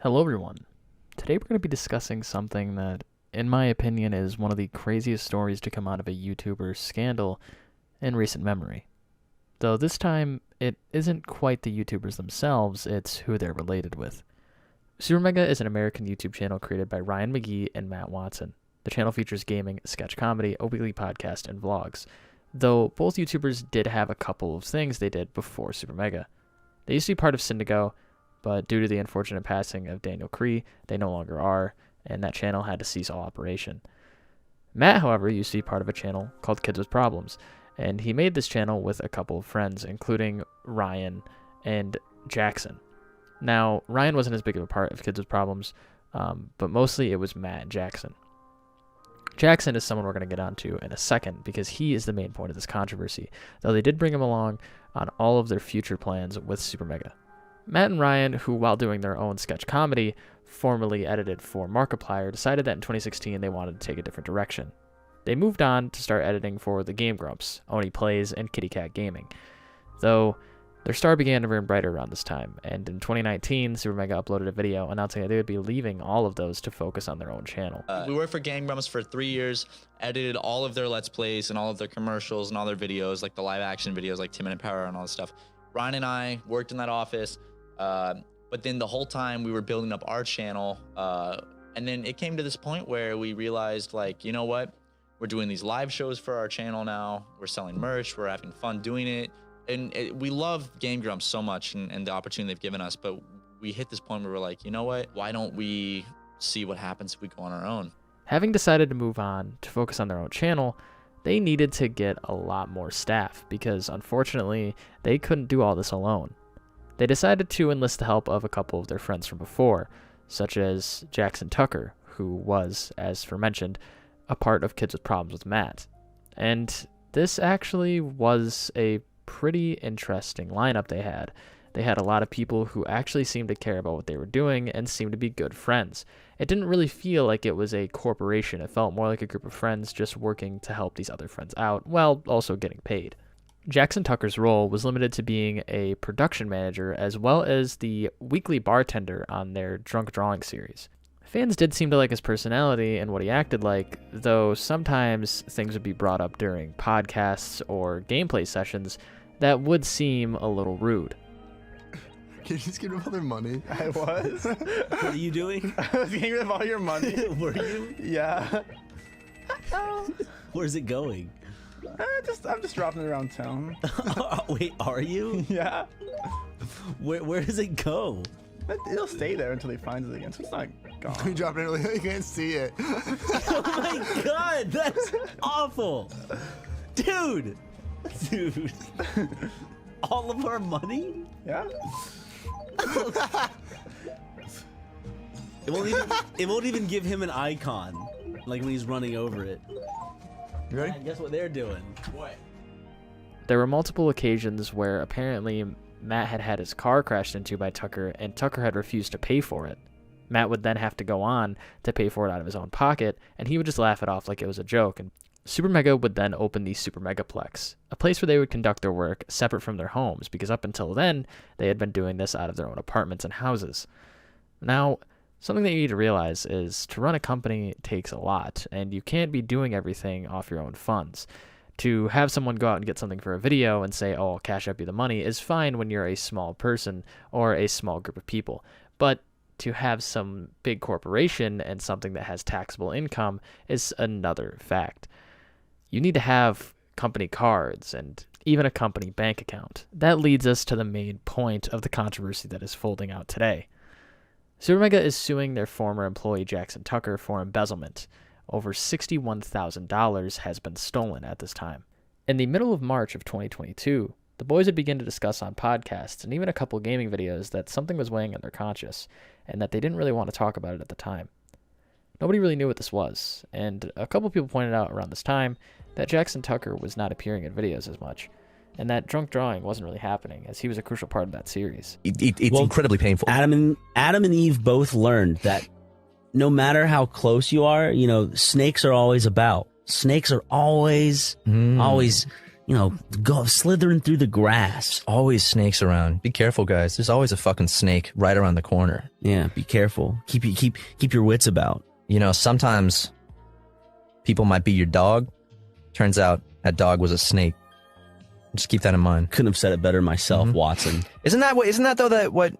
Hello everyone. Today we're going to be discussing something that, in my opinion, is one of the craziest stories to come out of a YouTuber scandal in recent memory. Though this time, it isn't quite the YouTubers themselves, it's who they're related with. SuperMega is an American YouTube channel created by Ryan McGee and Matt Watson. The channel features gaming, sketch comedy, a weekly podcast, and vlogs, though both YouTubers did have a couple of things they did before SuperMega. They used to be part of Syndigo, but due to the unfortunate passing of Daniel Cree, they no longer are, and that channel had to cease all operation. Matt, however, used to be part of a channel called Kids with Problems, and he made this channel with a couple of friends, including Ryan and Jackson. Now, Ryan wasn't as big of a part of Kids with Problems, but mostly it was Matt and Jackson. Jackson is someone we're going to get onto in a second because he is the main point of this controversy, though they did bring him along on all of their future plans with SuperMega. Matt and Ryan, who while doing their own sketch comedy, formerly edited for Markiplier, decided that in 2016 they wanted to take a different direction. They moved on to start editing for The Game Grumps, Oni Plays, and Kitty Cat Gaming, though their star began to burn brighter around this time, and in 2019, SuperMega uploaded a video announcing that they would be leaving all of those to focus on their own channel. We worked for Game Grumps for 3 years, edited all of their Let's Plays and all of their commercials and all their videos, like the live action videos like Tim and Power and all this stuff. Ryan and I worked in that office, but then the whole time we were building up our channel, and then it came to this point where we realized, like, you know what? We're doing these live shows for our channel now. We're selling merch. We're having fun doing it. And we love Game Grumps so much and the opportunity they've given us, but we hit this point where we're like, you know what? Why don't we see what happens if we go on our own? Having decided to move on to focus on their own channel, they needed to get a lot more staff because, unfortunately, they couldn't do all this alone. They decided to enlist the help of a couple of their friends from before, such as Jackson Tucker, who was, as mentioned, a part of Kids with Problems with Matt. And this actually was a pretty interesting lineup they had. They had a lot of people who actually seemed to care about what they were doing and seemed to be good friends. It didn't really feel like it was a corporation. It felt more like a group of friends just working to help these other friends out, while also getting paid. Jackson Tucker's role was limited to being a production manager as well as the weekly bartender on their Drunk Drawing series. Fans did seem to like his personality and what he acted like, though sometimes things would be brought up during podcasts or gameplay sessions that would seem a little rude. Can you just give them all their money? I was. What are you doing? I was giving them all your money. Were you? Yeah. Where's it going? I'm just dropping it around town. Wait, are you? Yeah. Where does it go? It'll stay there until he finds it again, so it's not gone. You drop it early, you can't see it. Oh my god, that's awful. Dude. All of our money? Yeah. It won't even give him an icon, like when he's running over it. You ready? And guess what they're doing? What? There were multiple occasions where apparently Matt had had his car crashed into by Tucker, and Tucker had refused to pay for it. Matt would then have to go on to pay for it out of his own pocket, and he would just laugh it off like it was a joke. And SuperMega would then open the SuperMegaplex, a place where they would conduct their work separate from their homes, because up until then, they had been doing this out of their own apartments and houses. Now, something that you need to realize is to run a company takes a lot, and you can't be doing everything off your own funds. To have someone go out and get something for a video and say, oh, I'll cash up you the money is fine when you're a small person or a small group of people. But to have some big corporation and something that has taxable income is another fact. You need to have company cards and even a company bank account. That leads us to the main point of the controversy that is folding out today. SuperMega is suing their former employee Jackson Tucker for embezzlement. Over $61,000 has been stolen at this time. In the middle of March of 2022, the boys would begin to discuss on podcasts and even a couple gaming videos that something was weighing on their conscience and that they didn't really want to talk about it at the time. Nobody really knew what this was, and a couple people pointed out around this time that Jackson Tucker was not appearing in videos as much, and that drunk drawing wasn't really happening, as he was a crucial part of that series. It's incredibly painful. Adam and Eve both learned that no matter how close you are, snakes are always about. Snakes are always, go slithering through the grass. Always snakes around. Be careful, guys. There's always a fucking snake right around the corner. Yeah, be careful. Keep your wits about. Sometimes people might be your dog. Turns out that dog was a snake. Just keep that in mind. Couldn't have said it better myself, Watson. Isn't that what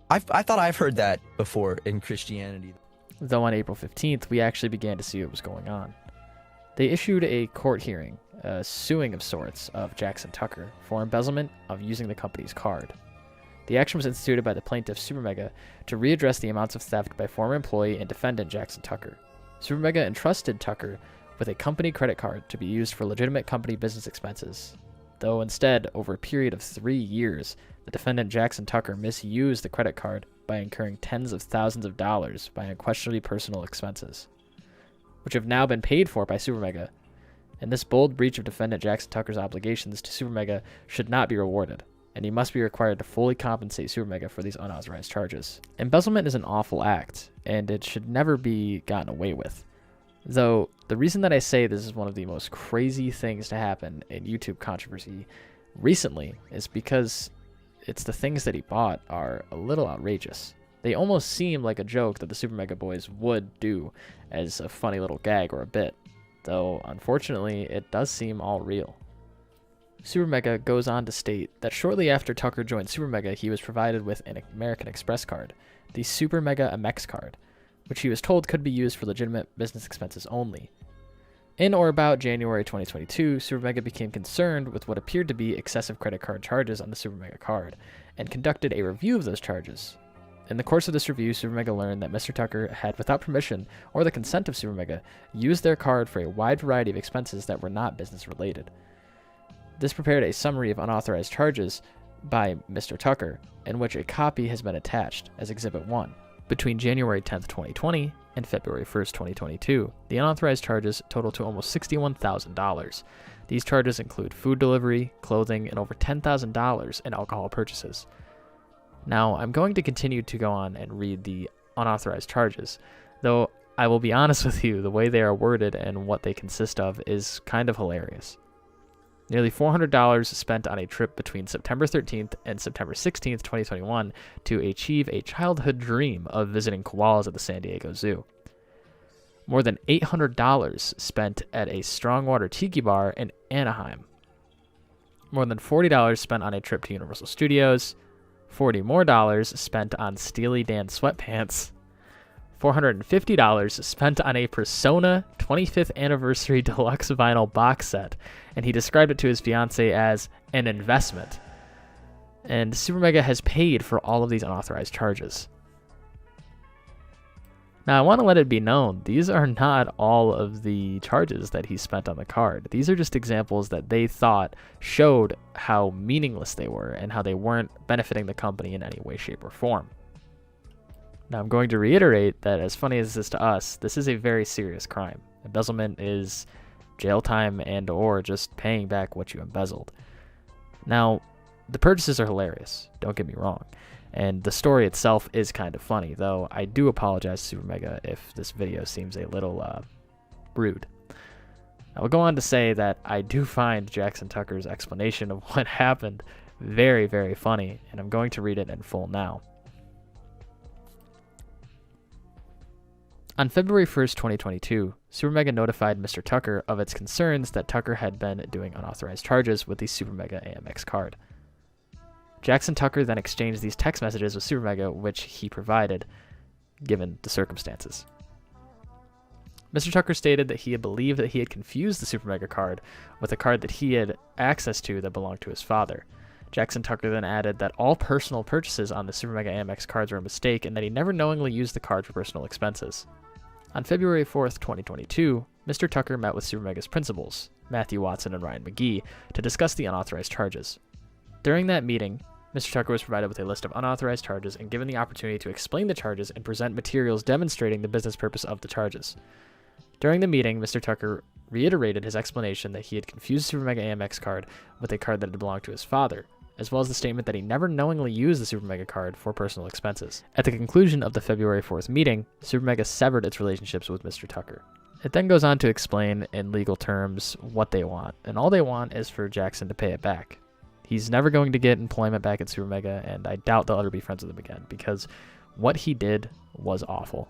I thought I've heard that before in Christianity. Though on April 15th, we actually began to see what was going on. They issued a court hearing, a suing of sorts, of Jackson Tucker for embezzlement of using the company's card. The action was instituted by the plaintiff SuperMega to readdress the amounts of theft by former employee and defendant Jackson Tucker. SuperMega entrusted Tucker with a company credit card to be used for legitimate company business expenses, though instead, over a period of 3 years, the defendant Jackson Tucker misused the credit card by incurring tens of thousands of dollars by unquestionably personal expenses, which have now been paid for by SuperMega, and this bold breach of defendant Jackson Tucker's obligations to SuperMega should not be rewarded, and he must be required to fully compensate SuperMega for these unauthorized charges. Embezzlement is an awful act, and it should never be gotten away with. Though, the reason that I say this is one of the most crazy things to happen in YouTube controversy recently is because it's the things that he bought are a little outrageous. They almost seem like a joke that the SuperMega boys would do as a funny little gag or a bit, though unfortunately it does seem all real. SuperMega goes on to state that shortly after Tucker joined SuperMega, he was provided with an American Express card, the SuperMega Amex card, which he was told could be used for legitimate business expenses only. In or about January 2022, SuperMega became concerned with what appeared to be excessive credit card charges on the SuperMega card, and conducted a review of those charges. In the course of this review, SuperMega learned that Mr. Tucker had, without permission or the consent of SuperMega, used their card for a wide variety of expenses that were not business related. This prepared a summary of unauthorized charges by Mr. Tucker, in which a copy has been attached as Exhibit 1. Between January 10th, 2020 and February 1st, 2022, the unauthorized charges total to almost $61,000. These charges include food delivery, clothing, and over $10,000 in alcohol purchases. Now, I'm going to continue to go on and read the unauthorized charges, though I will be honest with you, the way they are worded and what they consist of is kind of hilarious. Nearly $400 spent on a trip between September 13th and September 16th, 2021 to achieve a childhood dream of visiting koalas at the San Diego Zoo. More than $800 spent at a Strongwater Tiki Bar in Anaheim. More than $40 spent on a trip to Universal Studios. $40 more spent on Steely Dan sweatpants. $450 spent on a Persona 25th Anniversary Deluxe Vinyl box set, and he described it to his fiancée as an investment. And SuperMega has paid for all of these unauthorized charges. Now, I want to let it be known, these are not all of the charges that he spent on the card. These are just examples that they thought showed how meaningless they were and how they weren't benefiting the company in any way, shape, or form. Now, I'm going to reiterate that as funny as this is to us, this is a very serious crime. Embezzlement is jail time and or just paying back what you embezzled. Now, the purchases are hilarious, don't get me wrong. And the story itself is kind of funny, though I do apologize to SuperMega if this video seems a little rude. I will go on to say that I do find Jackson Tucker's explanation of what happened very, very funny, and I'm going to read it in full now. On February 1st, 2022, SuperMega notified Mr. Tucker of its concerns that Tucker had been doing unauthorized charges with the SuperMega AMX card. Jackson Tucker then exchanged these text messages with SuperMega, which he provided, given the circumstances. Mr. Tucker stated that he had believed that he had confused the SuperMega card with a card that he had access to that belonged to his father. Jackson Tucker then added that all personal purchases on the SuperMega AMX cards were a mistake and that he never knowingly used the card for personal expenses. On February 4th, 2022, Mr. Tucker met with SuperMega's principals, Matthew Watson and Ryan McGee, to discuss the unauthorized charges. During that meeting, Mr. Tucker was provided with a list of unauthorized charges and given the opportunity to explain the charges and present materials demonstrating the business purpose of the charges. During the meeting, Mr. Tucker reiterated his explanation that he had confused the SuperMega AMX card with a card that had belonged to his father, as well as the statement that he never knowingly used the SuperMega card for personal expenses. At the conclusion of the February 4th meeting, SuperMega severed its relationships with Mr. Tucker, It then goes on to explain in legal terms what they want, and all they want is for Jackson to pay it back. He's never going to get employment back at SuperMega, and I doubt they'll ever be friends with him again, because what he did was awful.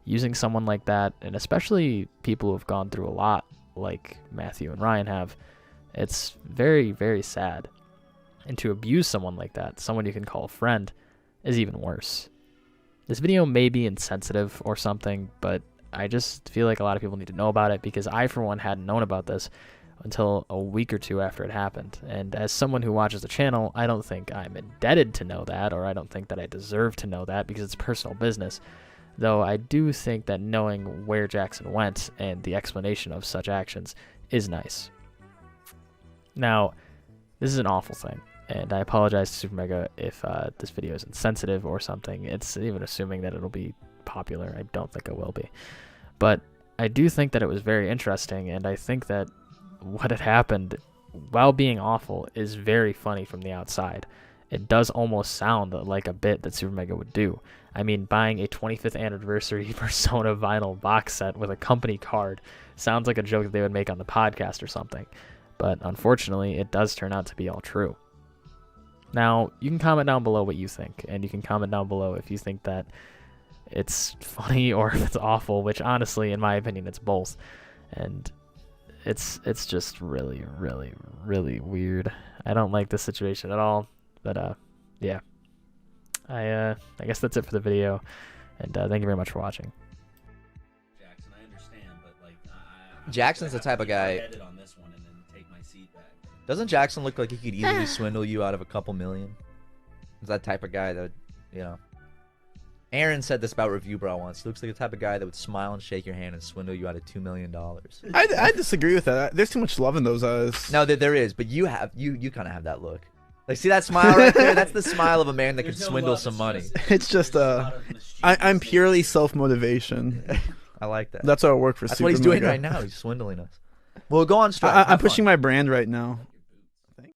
Using someone like that, and especially people who've gone through a lot, like Matthew and Ryan have, it's very, very sad. And to abuse someone like that, someone you can call a friend, is even worse. This video may be insensitive or something, but I just feel like a lot of people need to know about it, because I, for one, hadn't known about this until a week or two after it happened. And as someone who watches the channel, I don't think I'm indebted to know that, or I don't think that I deserve to know that, because it's personal business. Though I do think that knowing where Jackson went and the explanation of such actions is nice. Now, this is an awful thing, and I apologize to SuperMega if this video is insensitive or something. It's even assuming that it'll be popular. I don't think it will be. But I do think that it was very interesting, and I think that what had happened, while being awful, is very funny from the outside. It does almost sound like a bit that SuperMega would do. I mean, buying a 25th anniversary Persona vinyl box set with a company card sounds like a joke that they would make on the podcast or something. But unfortunately, it does turn out to be all true. Now, you can comment down below what you think, and you can comment down below if you think that it's funny or if it's awful, which honestly, in my opinion, it's both. And it's just really, really, really weird. I don't like this situation at all. But yeah, I guess that's it for the video, and thank you very much for watching. Jackson, I understand, but like, Jackson's the type of guy. on this one and then take my seat back. Doesn't Jackson look like he could easily swindle you out of a couple million? He's that type of guy that would, you know. Aaron said this about Review Bro once. He looks like the type of guy that would smile and shake your hand and swindle you out of $2 million. I disagree with that. There's too much love in those eyes. No, there is, but you kind of have that look. Like, see that smile right there? That's the smile of a man that could swindle some money. It's just I'm purely self-motivation. I like that. That's how I work for That's SuperMega. what he's doing right now. He's swindling us. Well, go on strike. I'm pushing my brand right now.